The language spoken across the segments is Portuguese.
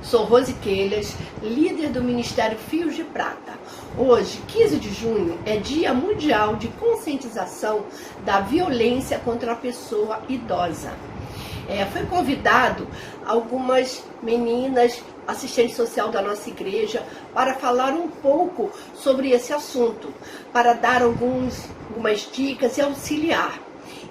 Sou Rose Quelhas, líder do Ministério Fios de Prata. Hoje, 15 de junho, é Dia Mundial de Conscientização da Violência contra a Pessoa Idosa. Foi convidado algumas meninas, assistente social da nossa igreja, para falar um pouco sobre esse assunto, para dar algumas dicas e auxiliar.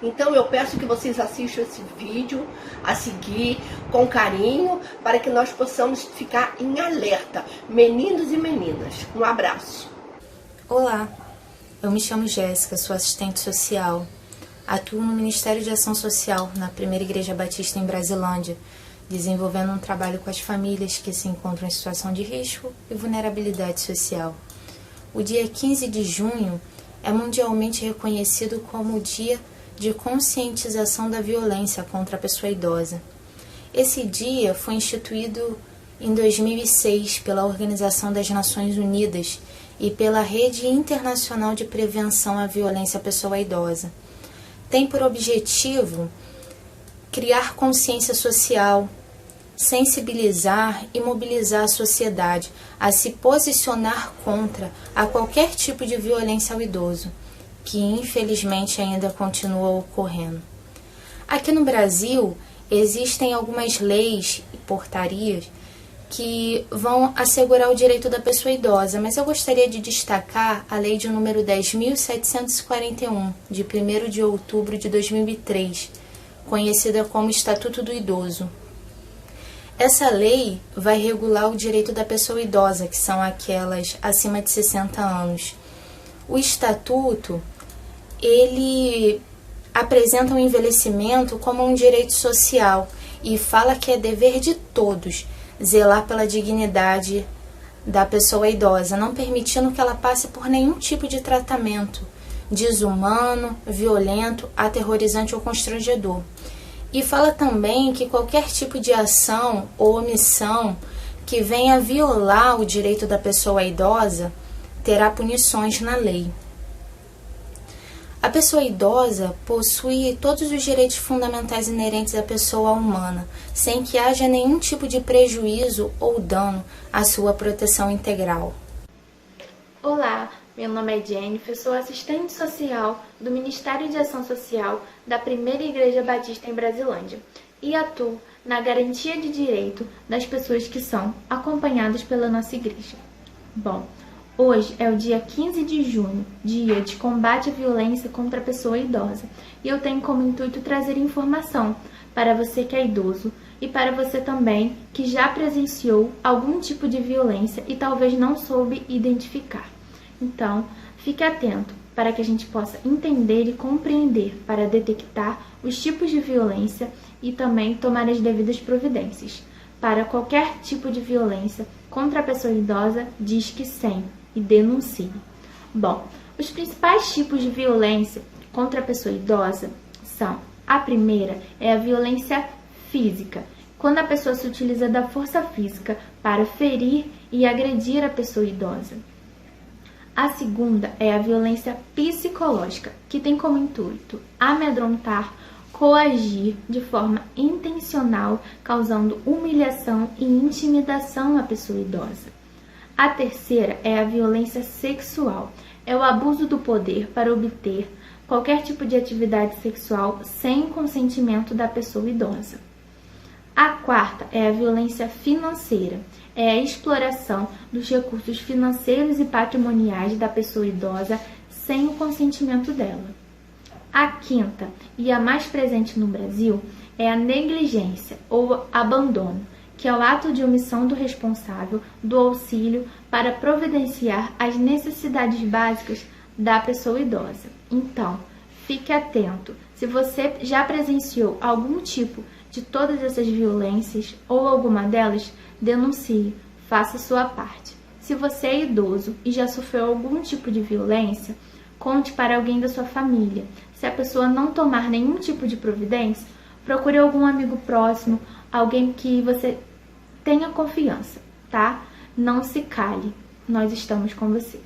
Então eu peço que vocês assistam esse vídeo a seguir com carinho, para que nós possamos ficar em alerta, meninos e meninas. Um abraço. Olá, eu me chamo Jéssica, sou assistente social. Atuo no Ministério de Ação Social, na Primeira Igreja Batista em Brasilândia, desenvolvendo um trabalho com as famílias que se encontram em situação de risco e vulnerabilidade social. O dia 15 de junho é mundialmente reconhecido como o Dia de Conscientização da Violência contra a Pessoa Idosa. Esse dia foi instituído em 2006 pela Organização das Nações Unidas e pela Rede Internacional de Prevenção à Violência à Pessoa Idosa. Tem por objetivo criar consciência social, sensibilizar e mobilizar a sociedade a se posicionar contra a qualquer tipo de violência ao idoso, que infelizmente ainda continua ocorrendo. Aqui no Brasil, existem algumas leis e portarias que vão assegurar o direito da pessoa idosa, mas eu gostaria de destacar a lei de número 10.741, de 1º de outubro de 2003, conhecida como Estatuto do Idoso. Essa lei vai regular o direito da pessoa idosa, que são aquelas acima de 60 anos. O Estatuto, ele apresenta o envelhecimento como um direito social e fala que é dever de todos zelar pela dignidade da pessoa idosa, não permitindo que ela passe por nenhum tipo de tratamento desumano, violento, aterrorizante ou constrangedor. E fala também que qualquer tipo de ação ou omissão que venha violar o direito da pessoa idosa terá punições na lei. A pessoa idosa possui todos os direitos fundamentais inerentes à pessoa humana, sem que haja nenhum tipo de prejuízo ou dano à sua proteção integral. Olá, meu nome é Jennifer, sou assistente social do Ministério de Ação Social da Primeira Igreja Batista em Brasilândia e atuo na garantia de direito das pessoas que são acompanhadas pela nossa igreja. Bom, hoje é o dia 15 de junho, dia de combate à violência contra a pessoa idosa, e eu tenho como intuito trazer informação para você que é idoso e para você também que já presenciou algum tipo de violência e talvez não soube identificar. Então, fique atento para que a gente possa entender e compreender para detectar os tipos de violência e também tomar as devidas providências. Para qualquer tipo de violência contra a pessoa idosa, disque 100 e denuncie. Bom, os principais tipos de violência contra a pessoa idosa são: a primeira é a violência física, quando a pessoa se utiliza da força física para ferir e agredir a pessoa idosa. A segunda é a violência psicológica, que tem como intuito amedrontar, coagir de forma intencional, causando humilhação e intimidação à pessoa idosa. A terceira é a violência sexual, é o abuso do poder para obter qualquer tipo de atividade sexual sem consentimento da pessoa idosa. A quarta é a violência financeira, é a exploração dos recursos financeiros e patrimoniais da pessoa idosa sem o consentimento dela. A quinta, e a mais presente no Brasil, é a negligência ou abandono, que é o ato de omissão do responsável do auxílio para providenciar as necessidades básicas da pessoa idosa. Então, fique atento. Se você já presenciou algum tipo de todas essas violências ou alguma delas, denuncie, faça a sua parte. Se você é idoso e já sofreu algum tipo de violência, conte para alguém da sua família. Se a pessoa não tomar nenhum tipo de providência, procure algum amigo próximo, alguém que você tenha confiança, tá? Não se cale, nós estamos com você.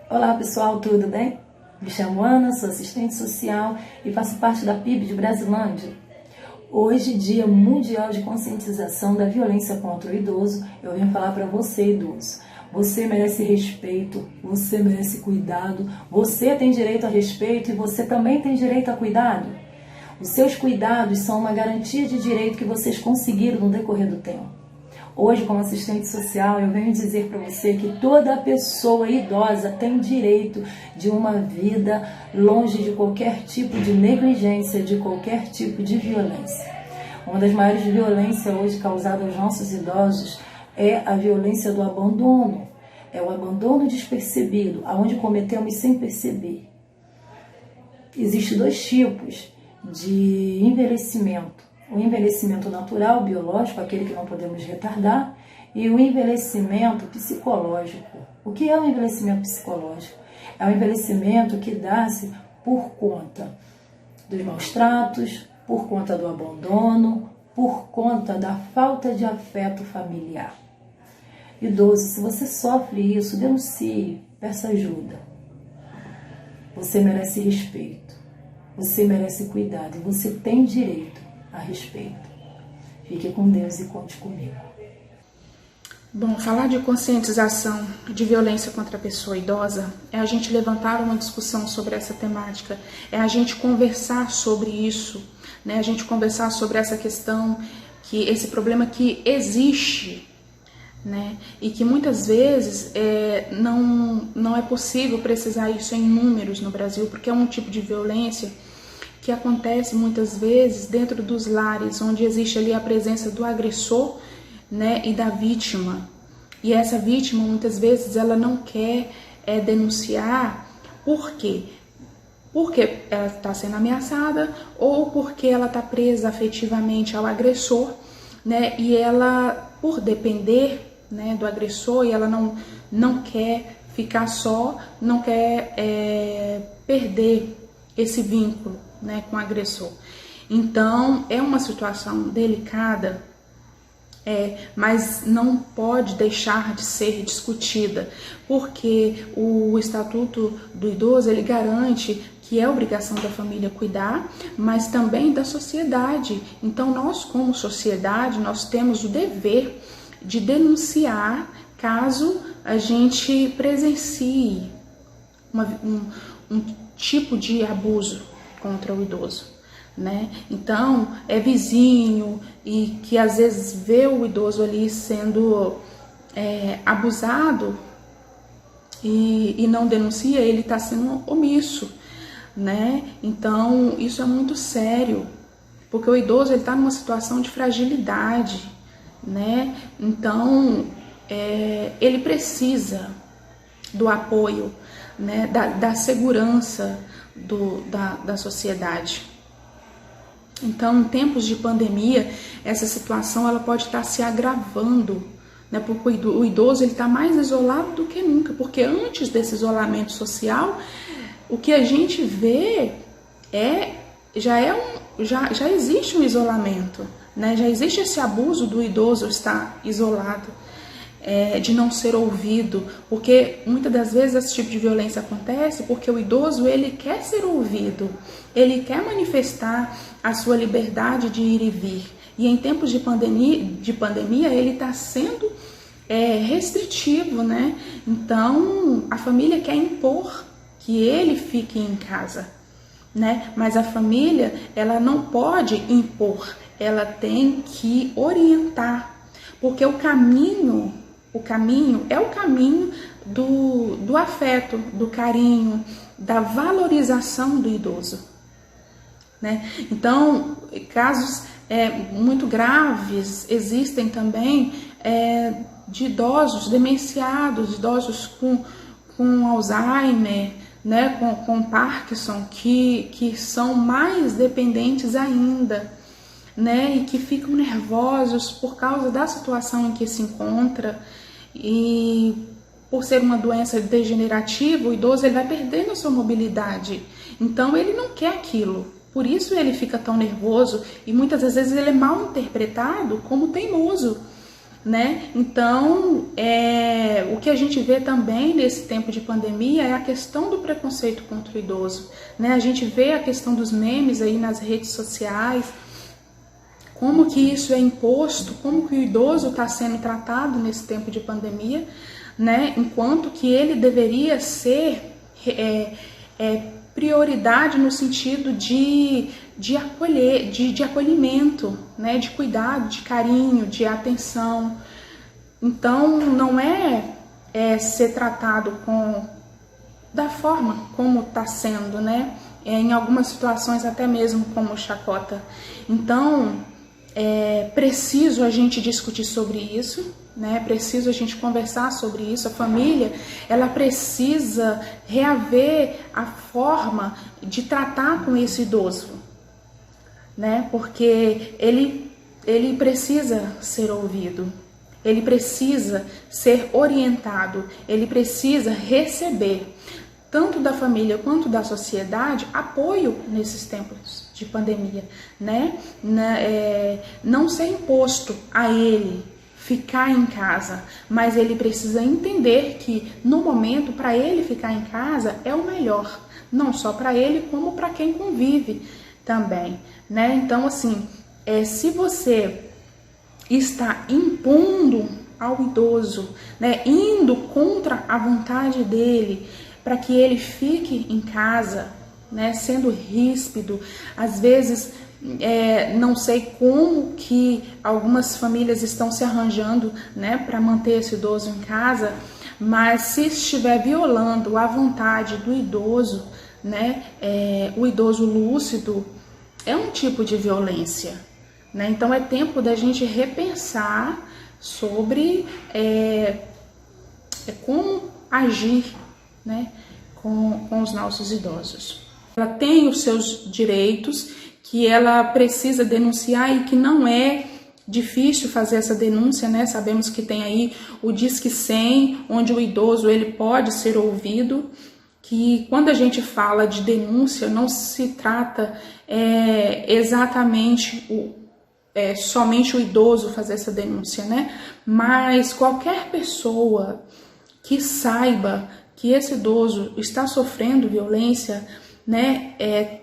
Olá pessoal, tudo bem? Me chamo Ana, sou assistente social e faço parte da PIB de Brasilândia. Hoje, Dia Mundial de Conscientização da Violência contra o Idoso, eu venho falar para você, idoso. Você merece respeito, você merece cuidado, você tem direito a respeito e você também tem direito a cuidado. Os seus cuidados são uma garantia de direito que vocês conseguiram no decorrer do tempo. Hoje, como assistente social, eu venho dizer para você que toda pessoa idosa tem direito de uma vida longe de qualquer tipo de negligência, de qualquer tipo de violência. Uma das maiores violências hoje causadas aos nossos idosos é a violência do abandono. É o abandono despercebido, aonde cometemos sem perceber. Existem dois tipos de envelhecimento. O envelhecimento natural, biológico, aquele que não podemos retardar, e o envelhecimento psicológico. O que é o envelhecimento psicológico? É o envelhecimento que dá-se por conta dos maus tratos, por conta do abandono, por conta da falta de afeto familiar. Idoso, se você sofre isso, denuncie, peça ajuda. Você merece respeito, você merece cuidado e você tem direito a respeito. Fique com Deus e conte comigo. Bom, falar de conscientização de violência contra a pessoa idosa é a gente levantar uma discussão sobre essa temática, é a gente conversar sobre isso, né? A gente conversar sobre essa questão, que esse problema que existe, né? E que muitas vezes não é possível precisar isso em números no Brasil, porque é um tipo de violência que acontece muitas vezes dentro dos lares, onde existe ali a presença do agressor, né, e da vítima. E essa vítima, muitas vezes, ela não quer denunciar. Por quê? Porque ela está sendo ameaçada ou porque ela está presa afetivamente ao agressor, né, e ela, por depender, né, do agressor, e ela não quer ficar só, não quer perder esse vínculo, né, com o agressor. Então, é uma situação delicada, mas não pode deixar de ser discutida, porque o Estatuto do Idoso, ele garante que é obrigação da família cuidar, mas também da sociedade. Então, nós, como sociedade, nós temos o dever de denunciar caso a gente presencie um tipo de abuso contra o idoso, né? Então, é vizinho e que às vezes vê o idoso ali sendo abusado e não denuncia, ele está sendo omisso, né? Então, isso é muito sério, porque o idoso está numa situação de fragilidade, né? Então, ele precisa do apoio, né? Da segurança da sociedade. Então, em tempos de pandemia, essa situação ela pode estar se agravando, né? Porque o idoso está mais isolado do que nunca, porque antes desse isolamento social, o que a gente vê já existe um isolamento, né? Já existe esse abuso do idoso estar isolado, de não ser ouvido, porque muitas das vezes esse tipo de violência acontece porque o idoso ele quer ser ouvido, ele quer manifestar a sua liberdade de ir e vir, e em tempos de pandemia ele está sendo restritivo, né? Então a família quer impor que ele fique em casa, né? Mas a família ela não pode impor, ela tem que orientar, porque o caminho é o caminho do afeto, do carinho, da valorização do idoso, né? Então, casos muito graves existem também de idosos demenciados, idosos com Alzheimer, né? com Parkinson, que são mais dependentes ainda, né, e que ficam nervosos por causa da situação em que se encontra, e por ser uma doença degenerativa, o idoso ele vai perdendo a sua mobilidade, então ele não quer aquilo, por isso ele fica tão nervoso e muitas das vezes ele é mal interpretado como teimoso, né? Então, o que a gente vê também nesse tempo de pandemia é a questão do preconceito contra o idoso, né? A gente vê a questão dos memes aí nas redes sociais, como que isso é imposto, como que o idoso está sendo tratado nesse tempo de pandemia, né? Enquanto que ele deveria ser prioridade no sentido de acolher, de acolhimento, né? De cuidado, de carinho, de atenção. Então, não é ser tratado da forma como está sendo, né? Em algumas situações até mesmo como chacota. Então, é preciso a gente discutir sobre isso, né? Preciso a gente conversar sobre isso. A família, ela precisa reaver a forma de tratar com esse idoso, né? Porque ele precisa ser ouvido. Ele precisa ser orientado, ele precisa receber, tanto da família quanto da sociedade, apoio nesses tempos de pandemia, né? Não ser imposto a ele ficar em casa, mas ele precisa entender que no momento, para ele ficar em casa é o melhor, não só para ele, como para quem convive também, né? Então, assim, se você está impondo ao idoso, né, indo contra a vontade dele, para que ele fique em casa, né, sendo ríspido, às vezes não sei como que algumas famílias estão se arranjando, né, para manter esse idoso em casa, mas se estiver violando a vontade do idoso, né, o idoso lúcido é um tipo de violência. Né? Então é tempo da gente repensar sobre como agir, né, com os nossos idosos. Ela tem os seus direitos, que ela precisa denunciar e que não é difícil fazer essa denúncia, né? Sabemos que tem aí o Disque 100, onde o idoso ele pode ser ouvido, que quando a gente fala de denúncia não se trata exatamente somente o idoso fazer essa denúncia, né? Mas qualquer pessoa que saiba que esse idoso está sofrendo violência, né,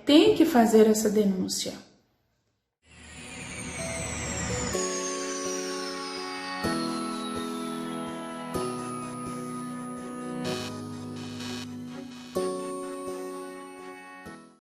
tem que fazer essa denúncia.